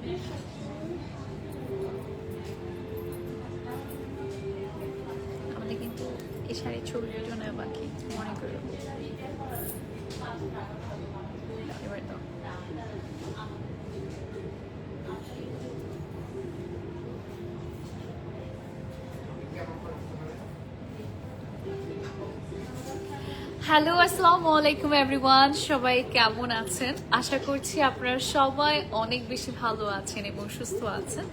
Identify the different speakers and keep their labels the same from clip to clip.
Speaker 1: আমাদের কিন্তু এই শাড়ির ছবি ভিডিও নেওয়া বাকি, মনে করো এবার দাও। হ্যালো, আসসালামু আলাইকুম এভরিওয়ান, সবাই কেমন আছেন? আশা করছি আপনারা সবাই অনেক বেশি ভালো আছেন এবং সুস্থ আছেন।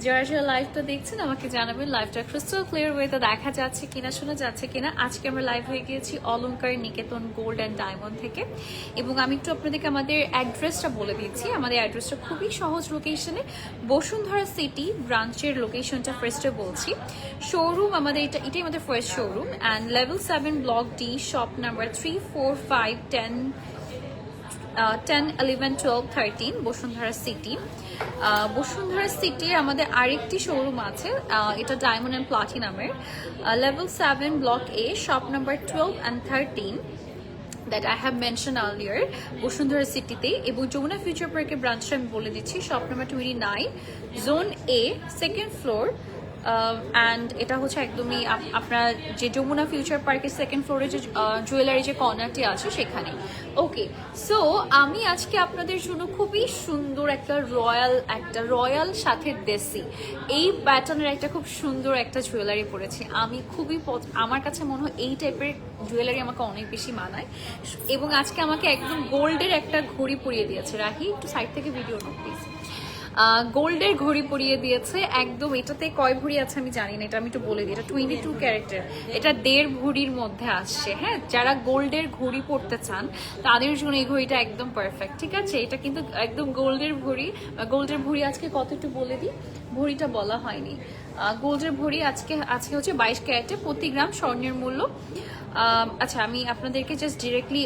Speaker 1: যারা যারা লাইভটা দেখছেন আমাকে জানাবেন লাইভটা ক্রিস্টাল ক্লিয়ার ওয়েতে দেখা যাচ্ছে কিনা, শোনা যাচ্ছে কিনা। আজকে আমরা লাইভ হয়ে গিয়েছি অলংকার নিকেতন গোল্ড অ্যান্ড ডায়মন্ড থেকে, এবং আমি একটু আপনাদেরকে আমাদের অ্যাড্রেসটা বলে দিচ্ছি। আমাদের অ্যাড্রেসটা খুবই সহজ লোকেশনে, বসুন্ধরা সিটি ব্রাঞ্চের লোকেশনটা ফার্স্টে বলছি। শোরুম আমাদের এটাই আমাদের first showroom, and level 7 block D, shop number 3, 4, 5, 10, 11, 12, 13 Bashundhara city. Bashundhara city আমাদের আরেকটি শোরুম আছে, এটা ডায়মন্ড অ্যান্ড প্লাটিনামের, level 7 block A, shop number 12 and 13 that I have mentioned earlier Bashundhara সিটিতে। এবং যমুনা ফিউচার পার্কের ব্রাঞ্চটা আমি বলে দিচ্ছি, shop number 29, zone A, second floor. And এটা হচ্ছে একদমই আপনার যে যমুনা ফিউচার পার্কের সেকেন্ড ফ্লোরে যে জুয়েলারি যে কর্নারটি আছে সেখানে। ওকে, সো আমি আজকে আপনাদের জন্য খুবই সুন্দর একটা রয়্যাল সাথে দেশি এই প্যাটার্নের একটা খুব সুন্দর একটা জুয়েলারি পরেছি। আমি খুবই আমার কাছে মনে হয় এই টাইপের জুয়েলারি আমাকে অনেক বেশি মানায়। এবং আজকে আমাকে একদম গোল্ডের একটা ঘড়ি পরিয়ে দিয়েছে। রাহি, একটু সাইড থেকে ভিডিও নাও প্লিজ। গোল্ডের ঘড়ি পরিয়ে দিয়েছে একদম। এটাতে কয় ভরি আছে আমি জানি না, এটা আমি একটু বলে দিই। এটা 22 ক্যারেটের, এটা 1.5 ভরির মধ্যে আসছে। হ্যাঁ, যারা গোল্ডের ঘড়ি পরতে চান তাদের জন্য এই ঘড়িটা একদম পারফেক্ট। ঠিক আছে, এটা কিন্তু একদম গোল্ডের ভরি। গোল্ডের ভরি আজকে কত একটু বলে দিই, ভরিটা বলা হয়নি। গোল্ডের ভরি আজকে হচ্ছে 22 ক্যারেটে, প্রতি গ্রাম স্বর্ণের মূল্য। আচ্ছা, আমি আপনাদেরকে জাস্ট ডিরেক্টলি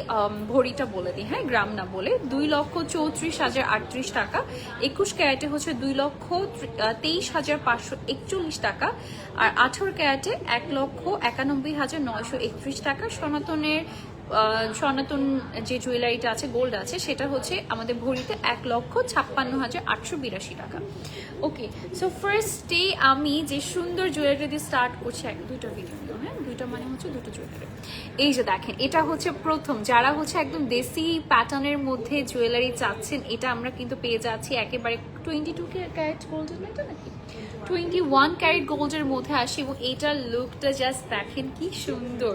Speaker 1: ভরিটা বলে দিই, হ্যাঁ, গ্রাম না বলে। 2,34,038 টাকা। 21 ক্যারেটে হচ্ছে 2,23,541 টাকা। আর 18 ক্যারেটে 1,91,931 টাকা। সনাতন যে জুয়েলারিটা আছে, গোল্ড আছে, সেটা হচ্ছে আমাদের ভরিতে 1,56,882 টাকা। ওকে, সো ফার্স্ট ডে আমি যে সুন্দর জুয়েলারি দিয়ে স্টার্ট করছি, দুইটা ভিডিও, হ্যাঁ, দুইটা মানে হচ্ছে দুটো জুয়েলারি। এই যে দেখেন, এটা হচ্ছে প্রথম, যারা হচ্ছে একদম দেশি প্যাটার্নের মধ্যে জুয়েলারি চাচ্ছেন, এটা আমরা কিন্তু পেয়ে যাচ্ছি একেবারে 22 ক্যারেট গোল্ডের, এটা নাকি 21 ক্যারেট গোল্ডের মধ্যে আসে। এবং এটার লুকটা জাস্ট দেখেন কি সুন্দর,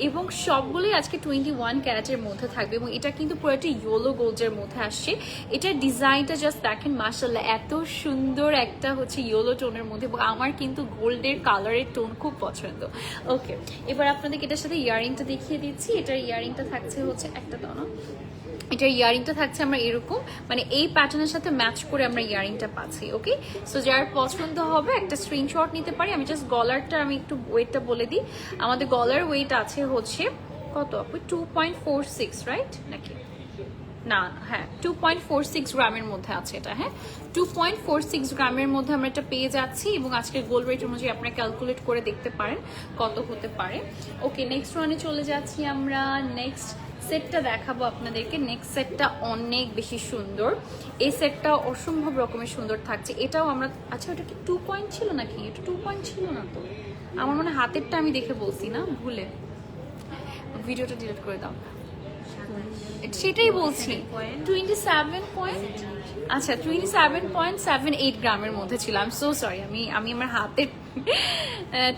Speaker 1: এবং সবগুলোই আজকে 21 ক্যারেটের মধ্যে থাকবে। এবং এটা কিন্তু পুরো একটা ইয়েলো গোল্ডের মধ্যে আসছে। এটার ডিজাইনটা জাস্ট দেখেন, মাশাআল্লাহ, এত সুন্দর একটা হচ্ছে ইয়েলো টোনের মধ্যে। এবং আমার কিন্তু গোল্ডের কালারের টোন খুব পছন্দ। ওকে, এবার আপনাদেরকে এটার সাথে ইয়ারিংটা দেখিয়ে দিচ্ছি। এটার ইয়ারিংটা থাকছে হচ্ছে একটা দানা, এটার ইয়ারিংটা থাকছে আমরা এরকম, মানে এই প্যাটার্নের সাথে ম্যাচ করে আমরা ইয়ারিংটা পাচ্ছি। ওকে, সো যার পছন্দ হবে একটা স্ক্রিনশট নিতে পারি। আমি জাস্ট গলারটা আমি একটু ওয়েটটা বলে দিই। আমাদের গলার ওয়েট আছে হচ্ছে কত আপু, 2.46, রাইট নাকি না? হ্যাঁ, 2.46 গ্রামের মধ্যে আছে এটা। হ্যাঁ, 2.46 গ্রামের মধ্যে আমরা এটা পেয়ে যাচ্ছি। এবং আজকের গোল্ড রেট অনুযায়ী আপনারা ক্যালকুলেট করে দেখতে পারেন কত হতে পারে। ওকে, নেক্সট ওয়ানে চলে যাচ্ছি আমরা। নেক্সট সেটটা দেখাবো আপনাদেরকে। নেক্সট সেটটা অনেক বেশি সুন্দর। এই সেটটা অসম্ভব রকমের সুন্দর থাকছে। এটাও আমরা, আচ্ছা ওটা কি 2 পয়েন্ট ছিল নাকি? এটা 2 পয়েন্ট ছিল না তো, আমার মনে হাতেরটা আমি দেখে বলছি না, ভুলে। ভিডিওটা ডিলিট করে দাও। সেটাই বলছি, 27 পয়েন্ট, আচ্ছা 27.78 গ্রামের মধ্যে ছিলাম। সো সরি, আমি আমার হাতের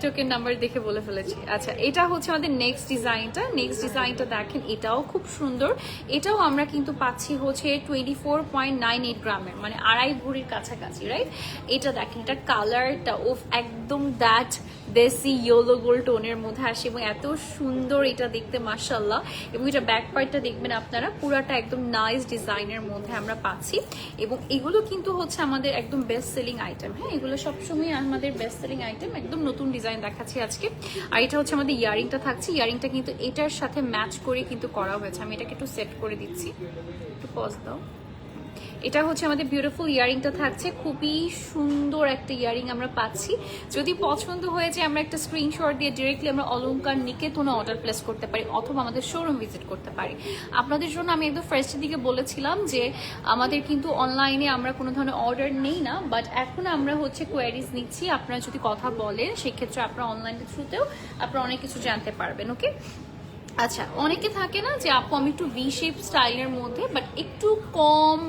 Speaker 1: টোকেন নাম্বার দেখে বলে ফেলেছি। আচ্ছা, এটা হচ্ছে আমাদের নেক্সট ডিজাইনটা দেখেন, এটাও খুব সুন্দর। এটাও আমরা কিন্তু পাচ্ছি হচ্ছে 24.98 গ্রামের, মানে 2.5 ভরির কাছাকাছি, রাইট? এটা দেখেন, এটা কালারটা ও একদম দ্যাট দেশি ইয়েলো গোল্ড টোনের মধ্যে আসে, এবং এত সুন্দর এটা দেখতে, মাশাআল্লাহ। এবং এটা ব্যাক পার্টটা দেখবেন আপনারা, পুরাটা একদম নাইস ডিজাইনের মধ্যে আমরা পাচ্ছি। এবং এগুলো কিন্তু হচ্ছে আমাদের একদম বেস্ট সেলিং আইটেম। হ্যাঁ, এগুলো সবসময় আমাদের বেস্ট সেলিং আইটেম। একদম নতুন ডিজাইন দেখাচ্ছি আজকে। আর এটা হচ্ছে আমাদের ইয়ারিংটা থাকছে। ইয়ারিংটা কিন্তু এটার সাথে ম্যাচ করে কিন্তু করা হয়েছে। আমি এটাকে একটু সেট করে দিচ্ছি, একটু পজ দাও। এটা হচ্ছে আমাদের বিউটিফুল ইয়ারিংটা থাকছে, খুবই সুন্দর একটা ইয়ারিং আমরা পাচ্ছি। যদি পছন্দ হয়েছে আমরা একটা স্ক্রিনশট দিয়ে ডিরেক্টলি আমরা অলংকার নিকেতনে অর্ডার প্লেস করতে পারি অথবা আমাদের শোরুম ভিজিট করতে পারি। আপনাদের জন্য আমি একদম ফার্স্টের দিকে বলেছিলাম যে আমাদের কিন্তু অনলাইনে আমরা কোনো ধরনের অর্ডার নেই না, বাট এখন আমরা হচ্ছে কোয়ারিজ নিচ্ছি। আপনারা যদি কথা বলেন সেক্ষেত্রে আপনারা অনলাইনের থ্রুতেও আপনারা অনেক কিছু জানতে পারবেন। ওকে, আচ্ছা, অনেকে থাকে না যে আপু আমি একটু ভি শেপ স্টাইলের মধ্যে বাট একটু কম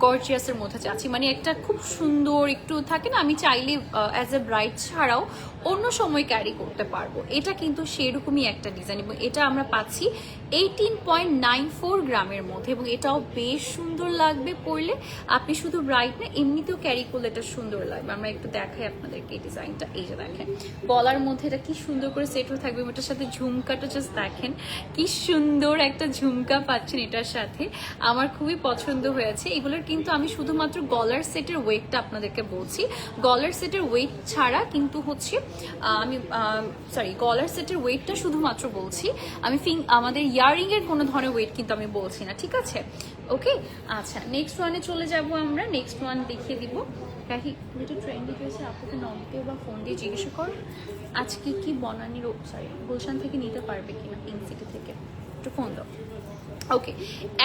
Speaker 1: গর্জিয়াসের মধ্যে চাচ্ছি, মানে একটা খুব সুন্দর একটু থাকে না, আমি চাইলে অ্যাজ এ ব্রাইড ছাড়াও অন্য সময় ক্যারি করতে পারবো। এটা কিন্তু সেরকমই একটা ডিজাইন এবং এটা আমরা পাচ্ছি 18.94 গ্রামের মধ্যে এবং এটাও বেশ সুন্দর লাগবে পরলে। আপনি শুধু ব্রাইড না এমনিতেও ক্যারি করলে এটা সুন্দর লাগবে। আমরা একটু দেখাই আপনাদেরকে এই ডিজাইনটা। এই যে দেখেন গলার মধ্যে এটা কি সুন্দর করে সেট হয়ে থাকবে, এটার সাথে ঝুমকাটা জাস্ট দেখেন কি সুন্দর একটা ঝুমকা পাচ্ছেন এটার সাথে, আমার খুবই পছন্দ হয়েছে। এগুলোর কিন্তু আমি শুধুমাত্র গলার সেটের ওয়েটটা আপনাদেরকে বলছি, গলার সেটের ওয়েট ছাড়া কিন্তু হচ্ছে আমি গলার সেটের ওয়েটটা শুধুমাত্র বলছি, আমি আমাদের ইয়ারিং এর কোনো ধরনের ওয়েট কিন্তু আমি বলছি না, ঠিক আছে? ওকে, আচ্ছা নেক্সট ওয়ানে চলে যাব আমরা। নেক্সট ওয়ান দেখিয়ে দিব। দেখি যেটা ট্রেন্ডি হয়েছে আপনাকে নমকে বা ফোন দিয়ে জিজ্ঞাসা কর আজকে কি বনানির গুলশান থেকে নিতে পারবে কিনা, পিঙ্ক সিটি থেকে, একটু ফোন দাও। ওকে,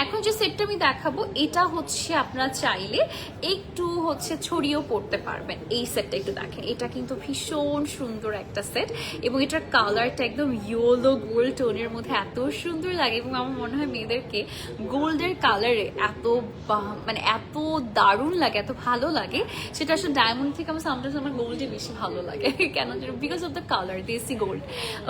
Speaker 1: এখন যে সেটটা আমি দেখাবো এটা হচ্ছে আপনারা চাইলে একটু হচ্ছে ছড়িয়েও পড়তে পারবেন। এই সেটটা একটু দেখেন, এটা কিন্তু ভীষণ সুন্দর একটা সেট এবং এটার কালারটা একদম ইয়েলো গোল্ড টোনের মধ্যে এত সুন্দর লাগে এবং আমার মনে হয় মেয়েদেরকে গোল্ডের কালারে মানে এত দারুণ লাগে, এত ভালো লাগে। সেটা আসলে ডায়মন্ড থেকে আমার গোল্ডে বেশি ভালো লাগে, কেন বিকজ অফ দ্য কালার, দেশি গোল্ড।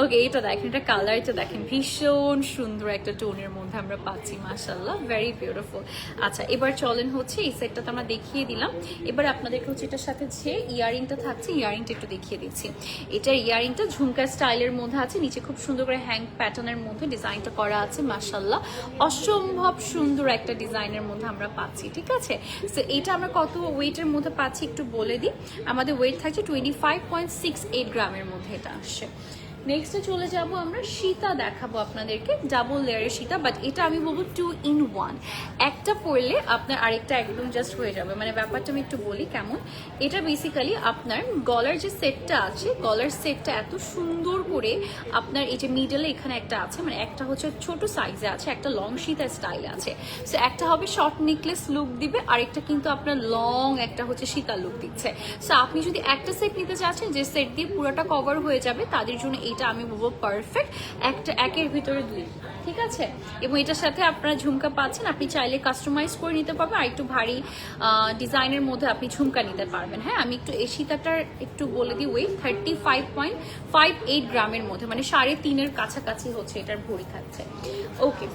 Speaker 1: ওকে, এটা দেখেন, এটা কালারটা দেখেন ভীষণ সুন্দর একটা টোনের মধ্যে আমরা পাচ্ছি, মাশাআল্লাহ, ভেরি বিউটিফুল। আচ্ছা, এবার চলেন হচ্ছে এই সেটটা তো আমরা দেখিয়ে দিলাম, এবার আপনাদেরকে হচ্ছে এটার সাথে যে ইয়ারিংটা থাকছে ইয়ারিংটা একটু দেখিয়ে দিচ্ছি। এটার ইয়ারিংটা ঝুমকা স্টাইলের মধ্যে আছে, নিচে খুব সুন্দর করে হ্যাং প্যাটার্নের মধ্যে ডিজাইনটা করা আছে, মাশাআল্লাহ অসম্ভব সুন্দর একটা ডিজাইনের মধ্যে আমরা পাচ্ছি, ঠিক আছে? সো এটা আমরা কত ওয়েটের মধ্যে পাচ্ছি একটু বলে দিই। আমাদের ওয়েট থাকছে 25.68 গ্রামের মধ্যে এটা আসছে। নেক্সটে চলে যাব আমরা, সীতা দেখাবো আপনাদেরকে, ডাবল লেয়ারের সীতা, বাট এটা আমি বলবো 2 in 1, একটা পরলে আপনার আরেকটা একদম জাস্ট হয়ে যাবে। মানে ব্যাপারটা আমি একটু বলি কেমন। এটা বেসিক্যালি আপনার গলার যে সেটটা আছে, গলার সেটটা এত সুন্দর করে আপনার এই যে মিডলে এখানে একটা আছে, মানে একটা হচ্ছে ছোট সাইজে আছে, একটা লং সীতা স্টাইলে আছে। সো একটা হবে শর্ট নেকলেস লুক দিবে, আরেকটা কিন্তু আপনার লং একটা হচ্ছে সীতা লুক দিচ্ছে। সো আপনি যদি একটা সেট নিতে চাচ্ছেন যে সেট দিয়ে পুরোটা কভার হয়ে যাবে, তাদের জন্য এটা আমি বলবো পারফেক্ট, একটা একের ভিতরে দুই, ঠিক আছে? এবং এটার সাথে আপনারা ঝুমকা পাচ্ছেন, আপনি চাইলে কাস্টমাইজ করে নিতে পারবেন, আর একটু ভারী ডিজাইনের মধ্যে আপনি ঝুমকা নিতে পারবেন। হ্যাঁ, আমি একটু এই সীতাটার একটু বলে দিই, ওয়েট 35.58 গ্রামের মধ্যে, মানে 3.5-এর কাছাকাছি হচ্ছে এটার ভরি থাকছে। ওকে,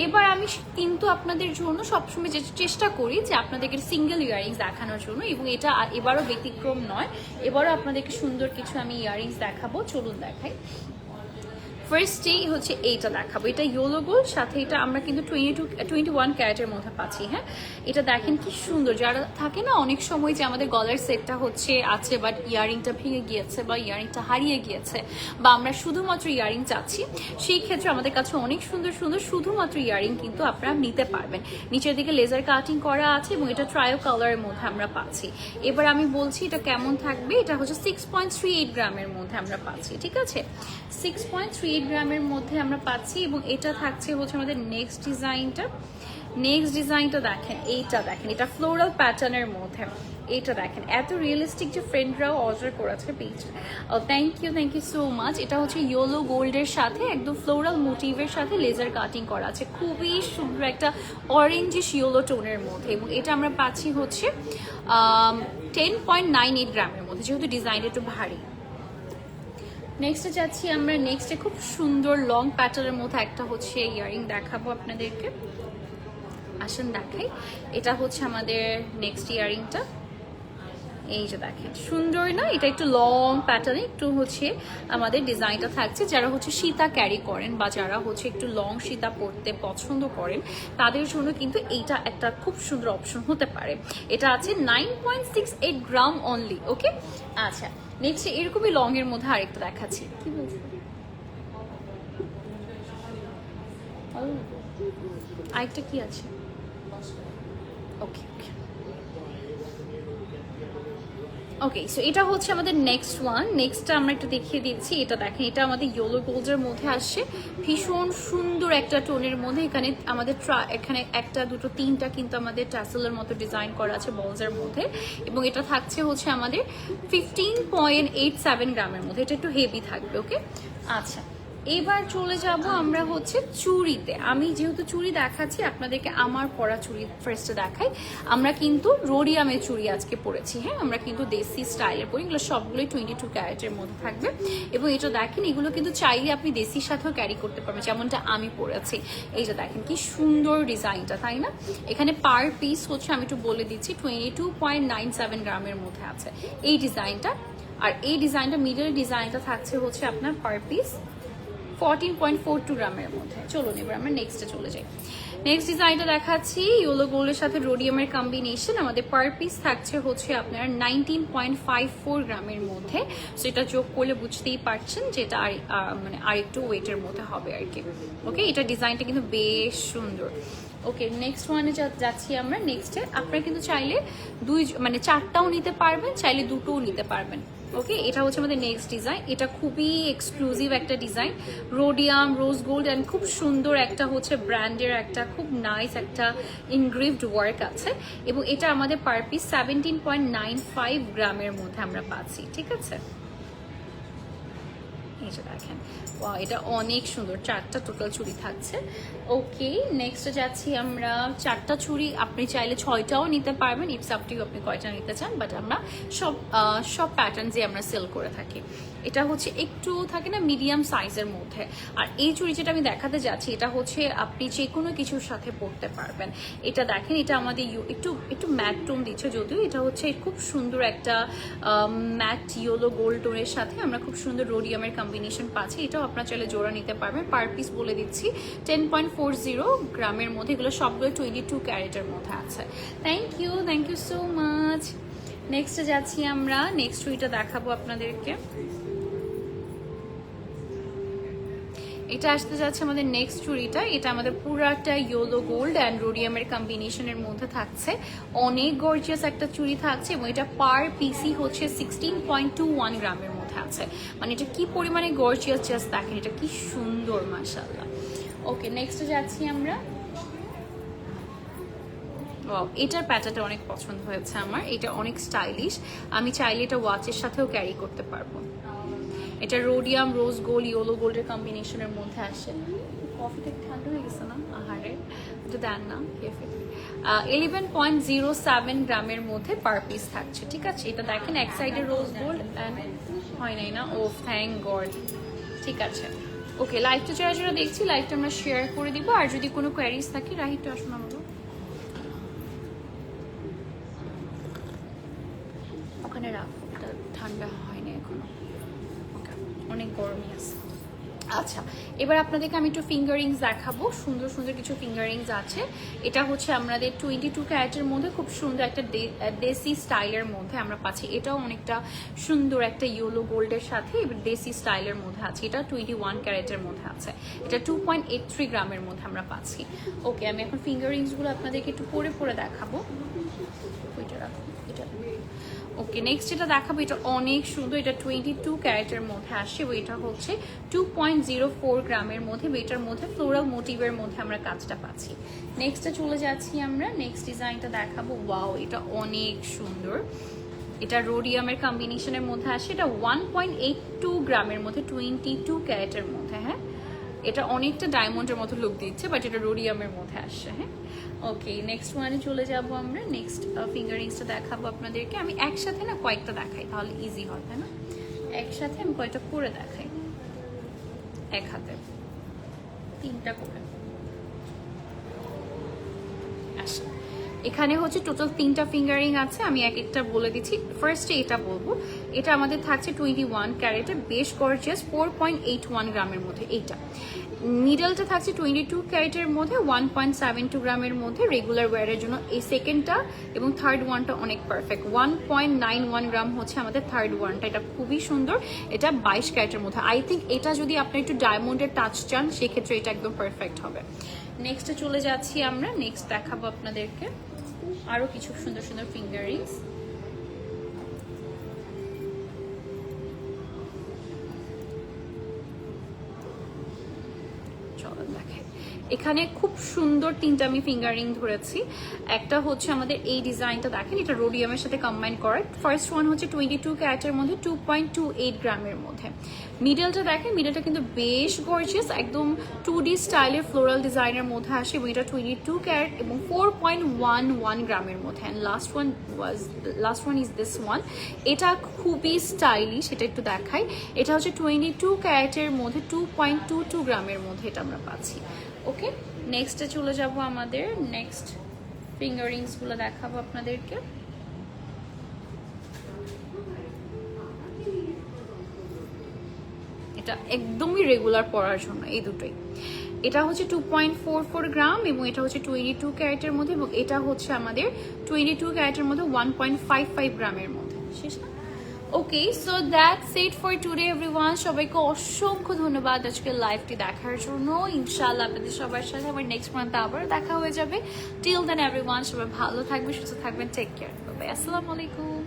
Speaker 1: এবার আমি কিন্তু আপনাদের জন্য সবসময় চেষ্টা করি যে আপনাদেরকে সিঙ্গেল ইয়ারিংস দেখানোর জন্য, এবং এটা এবারও ব্যতিক্রম নয়, এবারও আপনাদেরকে সুন্দর কিছু আমি ইয়ারিংস দেখাবো, চলুন দেখাই। ফার্স্টেই হচ্ছে এইটা দেখাবো, এটা ইয়েলো গোল্ড, সাথে এটা আমরা কিন্তু 21 ক্যারেটের মধ্যে পাচ্ছি। হ্যাঁ, এটা দেখেন কি সুন্দর। যারা থাকে না অনেক সময় যে আমাদের গলার সেটটা হচ্ছে আছে বাট ইয়ারিংটা ভেঙে গিয়েছে বা ইয়ারিংটা হারিয়ে গিয়েছে, বা আমরা শুধুমাত্র ইয়ারিং চাচ্ছি, সেই ক্ষেত্রে আমাদের কাছে অনেক সুন্দর সুন্দর শুধুমাত্র ইয়ারিং কিন্তু আপনারা নিতে পারবেন। নিচের দিকে লেজার কাটিং করা আছে এবং এটা ট্রায়ো কালারের মধ্যে আমরা পাচ্ছি। এবার আমি বলছি এটা কেমন থাকবে। এটা হচ্ছে 6.38 গ্রামের মধ্যে আমরা পাচ্ছি, ঠিক আছে? 6.38 গ্রামের মধ্যে আমরা পাচ্ছি এবং এটা থাকছে হচ্ছে আমাদের নেক্সট ডিজাইনটা দেখেন, এইটা দেখেন, এটা ফ্লোরাল প্যাটার্নের মধ্যে, এটা দেখেন এত রিয়েলিস্টিক যে ফ্রেন্ডরাও অর্ডার করেছে page. Thank you so much. এটা হচ্ছে ইয়েলো গোল্ডের সাথে একদম ফ্লোরাল মোটিভের সাথে লেজার কাটিং করা আছে, খুবই সুন্দর একটা অরেঞ্জিশ ইয়েলো টোনের মধ্যে, এবং এটা আমরা পাচ্ছি হচ্ছে 10.98 গ্রামের মধ্যে, যেহেতু ডিজাইনটা একটু ভারী। নেক্সটে যাচ্ছি আমরা, নেক্সটে খুব সুন্দর লং প্যাটার্নের মধ্যে একটা হচ্ছে ইয়ারিং দেখাবো আপনাদেরকে, আসেন দেখাই। এটা হচ্ছে আমাদের নেক্সট ইয়ারিংটা, এই যে দেখেন সুন্দর না, এটা একটু লং প্যাটার্নে একটু হচ্ছে আমাদের ডিজাইনটা থাকছে। যারা হচ্ছে সীতা ক্যারি করেন বা যারা হচ্ছে একটু লং সীতা পরতে পছন্দ করেন, তাদের জন্য কিন্তু এইটা একটা খুব সুন্দর অপশন হতে পারে। এটা আছে 9.68 গ্রাম অনলি। ওকে, আচ্ছা নেক্সট এরকমই লং এর মধ্যে আরেকটা দেখাচ্ছি। কি বলছো? আরেকটা কি আছে? ওকে ওকে ওকে, সো এটা হচ্ছে আমাদের নেক্সট ওয়ান। নেক্সটটা আমরা একটু দেখিয়ে দিচ্ছি। এটা দেখেন, এটা আমাদের ইয়েলো গোল্ডের মধ্যে আসছে, ভীষণ সুন্দর একটা টোনের মধ্যে। এখানে আমাদের এখানে একটা দুটো তিনটা কিন্তু আমাদের ট্যাসেলের মতো ডিজাইন করা আছে বলসের মধ্যে, এবং এটা থাকছে হচ্ছে আমাদের 15.87 গ্রামের মধ্যে। এটা একটু হেভি থাকবে। ওকে, আচ্ছা এবার চলে যাব আমরা হচ্ছে চুড়িতে। আমি যেহেতু চুড়ি দেখাচ্ছি আপনাদেরকে, আমার পরা চুড়ি ফার্স্টে দেখাই। আমরা কিন্তু রোডিয়ামের চুড়ি আজকে পরেছি, হ্যাঁ আমরা কিন্তু দেশি স্টাইলের পরি। এগুলো সবগুলোই 22 ক্যারেটের মধ্যে থাকবে, এবং এটা দেখেন এগুলো কিন্তু চাইলে আপনি দেশির সাথেও ক্যারি করতে পারবেন, যেমনটা আমি পরেছি। এই যে দেখেন কি সুন্দর ডিজাইনটা, তাই না? এখানে পার পিস হচ্ছে, আমি একটু বলে দিচ্ছি, 22.97 গ্রামের মধ্যে আছে এই ডিজাইনটা। আর এই ডিজাইনটা, মিডল ডিজাইনটা থাকছে হচ্ছে আপনার পার পিস 14.42 গ্রামের মধ্যে। চলুন এবার আমরা নেক্সটে চলে যাই। নেক্সট ডিজাইনটা দেখাচ্ছি, ইয়েলো গোল্ডের সাথে রোডিয়ামের কম্বিনেশন। আমাদের পার পিস থাকছে হচ্ছে আপনার 19.54 গ্রামের মধ্যে। সো এটা যোগ করলে বুঝতেই পারছেন যে এটা মানে আরেকটু ওয়েটের মধ্যে হবে আর কি। ওকে, এটা ডিজাইনটা কিন্তু বেশ সুন্দর। ওকে, নেক্সট ওয়ানে যাচ্ছি আমরা। নেক্সটে আপনারা কিন্তু চাইলে মানে চারটাও নিতে পারবেন, চাইলে দুটোও নিতে পারবেন। ওকে, এটা হচ্ছে আমাদের নেক্সট ডিজাইন। এটা খুবই এক্সক্লুসিভ একটা design, rhodium rose gold and খুব সুন্দর একটা হচ্ছে ব্র্যান্ডের একটা খুব নাইস একটা ইনগ্রেভড ওয়ার্ক আছে, এবং এটা আমাদের পার পিস 17.95 গ্রামের মধ্যে আমরা পাচ্ছি। ঠিক আছে, এই যে দেখেন, ওয়াও এটা অনেক সুন্দর। চারটা টোটাল চুড়ি থাকছে। ওকে, নেক্সটে যাচ্ছি আমরা। চারটা চুড়ি আপনি চাইলে 6টাও নিতে পারবেন, ইটস আপ টু ইউ আপনি কয়টা নিতে চান, বাট আমরা সব প্যাটার্নসই আমরা সেল করে থাকি। এটা হচ্ছে একটু থাকে না মিডিয়াম সাইজের মধ্যে। আর এই চুড়ি যেটা আমি দেখাতে যাচ্ছি, এটা হচ্ছে আপনি যে কোনো কিছুর সাথে পরতে পারবেন। এটা দেখেন, এটা আমাদের একটু ম্যাট টোন দিচ্ছে, যদিও এটা হচ্ছে খুব সুন্দর একটা ম্যাট ইয়েলো গোল্ড টোনের সাথে আমরা খুব সুন্দর রোডিয়ামের কম্বিনেশন পাচ্ছি। এটাও আপনার চাইলে জোড়া নিতে পারবেন। পার পিস বলে দিচ্ছি 10.40 গ্রামের মধ্যে। এগুলো সবগুলো 22 ক্যারেটের মধ্যে আছে। Thank you so much. নেক্সটে যাচ্ছি আমরা। নেক্সট চুড়িটা দেখাবো আপনাদেরকে। এটা আসতে যাচ্ছে আমাদের নেক্সট চুড়িটা। এটা আমাদের পুরাটা ইয়েলো গোল্ড অ্যান্ড রোডিয়ামের কম্বিনেশনের মধ্যে থাকছে। অনেক গর্জিয়াস একটা চুড়ি থাকছে, এবং এটা পার পিসি হচ্ছে 16.21 গ্রামের মধ্যে আছে। মানে এটা কি পরিমাণে গর্জিয়াস, জাস্ট দেখেন এটা কি সুন্দর, মাশাআল্লাহ। ওকে, নেক্সটে যাচ্ছি আমরা। এটার প্যাটার্নটা অনেক পছন্দ হয়েছে আমার। এটা অনেক স্টাইলিশ, আমি চাইলে এটা ওয়াচের সাথেও ক্যারি করতে পারবো। এটা রোডিয়াম রোজ গোল্ড ইয়েলো গোল্ডের কম্বিনেশনের মধ্যে আসে। কফিটা ঠান্ডা হয়ে গেছে না? আহারে, এটা দেন না। 11.07 গ্রামের মধ্যে পার পিস থাকছে। ঠিক আছে, এটা দেখেন এক সাইডে রোজ গোল্ড অ্যান্ড হয় নাই না? ও থ্যাংক গড। ঠিক আছে, ওকে, লাইভটা যারা দেখছি লাইভটা আমরা শেয়ার করে দিব। আর যদি কোনো কোয়ারিজ থাকে, রাহিটা আসুন আমাকে ওখানে রাখো, এটা ঠান্ডা হয়নি এখনো, অনেক গরমই আছে। আচ্ছা, এবার আপনাদেরকে আমি একটু ফিঙ্গারিংস দেখাবো। সুন্দর সুন্দর কিছু ফিঙ্গারিংস আছে। এটা হচ্ছে আমাদের 22 ক্যারেটের মধ্যে খুব সুন্দর একটা দেশি স্টাইলের মধ্যে আমরা পাচ্ছি। এটাও অনেকটা সুন্দর একটা ইয়েলো গোল্ডের সাথে দেশি স্টাইলের মধ্যে আছে। এটা 21 ক্যারেটের মধ্যে আছে। এটা 2.83 গ্রামের মধ্যে আমরা পাচ্ছি। ওকে, আমি এখন ফিঙ্গারিংসগুলো আপনাদেরকে একটু পরে দেখাবো। ওইটা রাখো, এটা ওকে। নেক্সট যেটা দেখাবো, এটা অনেক সুন্দর। এটা 22 ক্যারেটের মধ্যে আসে, এবং এটা হচ্ছে 2.04 গ্রামের মধ্যে। এটার মধ্যে ফ্লোরাল মোটিভের মধ্যে আমরা কাজটা পাচ্ছি। নেক্সটে চলে যাচ্ছি আমরা। নেক্সট ডিজাইনটা দেখাবো। ওয়াও, এটা অনেক সুন্দর। এটা রোডিয়ামের কম্বিনেশনের মধ্যে আসে। এটা 1.82 গ্রামের মধ্যে, 22 ক্যারেটের মধ্যে। হ্যাঁ, এটা অনেকটা ডায়মন্ডের মতো লুক দিচ্ছে, বাট এটা রোডিয়ামের মধ্যে আসছে। হ্যাঁ, ওকে, নেক্সট ওয়ানে চলে যাব আমরা। নেক্সট ফিঙ্গারিংসটা দেখাবো আপনাদেরকে। আমি একসাথে না কয়েকটা দেখাই, তাহলে ইজি হয়, তাই না? একসাথে আমি কয়েকটা করে দেখাই, এক হাতে 3টা করে। আচ্ছা, এখানে হচ্ছে টোটাল 3টা ফিঙ্গারিং আছে। আমি এক একটা বলে দিচ্ছি। ফার্স্টে এটা বলবো, এটা আমাদের থাকছে 21 ক্যারেটে, বেশ গর্জিয়াস, 4.81 গ্রামের মধ্যে। এইটা মিডলটা থাকছে 22 ক্যারেটের মধ্যে, 1.72 গ্রামের মধ্যে, রেগুলার ওয়্যারের জন্য। এই সেকেন্ডটা এবং থার্ড ওয়ানটা অনেক পারফেক্ট। 1.91 গ্রাম হচ্ছে আমাদের থার্ড ওয়ানটা। এটা খুবই সুন্দর। এটা 22 ক্যারেটের মধ্যে। আই থিঙ্ক এটা যদি আপনি একটু ডায়মন্ডের টাচ চান, সেক্ষেত্রে এটা একদম পারফেক্ট হবে। নেক্সটে চলে যাচ্ছি আমরা। নেক্সট দেখাবো আপনাদেরকে। আরো কিছু সুন্দর সুন্দর ফিঙ্গারিংস। চলো দেখেন, এখানে খুব সুন্দর তিনটা আমি ফিঙ্গারিং ধরেছি। একটা হচ্ছে আমাদের এই ডিজাইনটা দেখেন, এটা রোডিয়ামের সাথে কম্বাইন করা। ফার্স্ট ওয়ান হচ্ছে 22 ক্যারেটের মধ্যে 2.28 গ্রামের মধ্যে। মিডলটা দেখেন, মিডলটা কিন্তু বেশ গর্জিয়াস, একদম 2D স্টাইলের ফ্লোরাল ডিজাইনের মধ্যে আসে এবং এটা 22 ক্যারেট এবং 4.11 গ্রামের মধ্যে। And last one is this one. এটা খুবই স্টাইলিশ, এটা একটু দেখাই। এটা হচ্ছে 22 ক্যারেটের মধ্যে 2.22 গ্রামের মধ্যে এটা আমরা পাচ্ছি। ওকে, নেক্সটে চলে যাব, আমাদের নেক্সট ফিঙ্গারিংসগুলো দেখাবো আপনাদেরকে। এটা একদমই রেগুলার পরার জন্য এই দুটোই। এটা হচ্ছে 2.44 গ্রাম এবং এটা হচ্ছে 22 ক্যারেটের মধ্যে এবং এটা হচ্ছে আমাদের 22 ক্যারেটের মধ্যে 1.55 গ্রামের মধ্যে। শেষ না? Okay, so that's it for today everyone. সবাইকে অসংখ্য ধন্যবাদ আজকে লাইভটি দেখার জন্য। ইনশাআল্লাহ আপনাদের সবার সাথে আমার নেক্সট মান্থে আবার দেখা হয়ে যাবে। টিল দেন এভরিওয়ান, সবাই ভালো থাকবে, সুস্থ থাকবেন, টেক কেয়ার, বাই, আসসালামু আলাইকুম।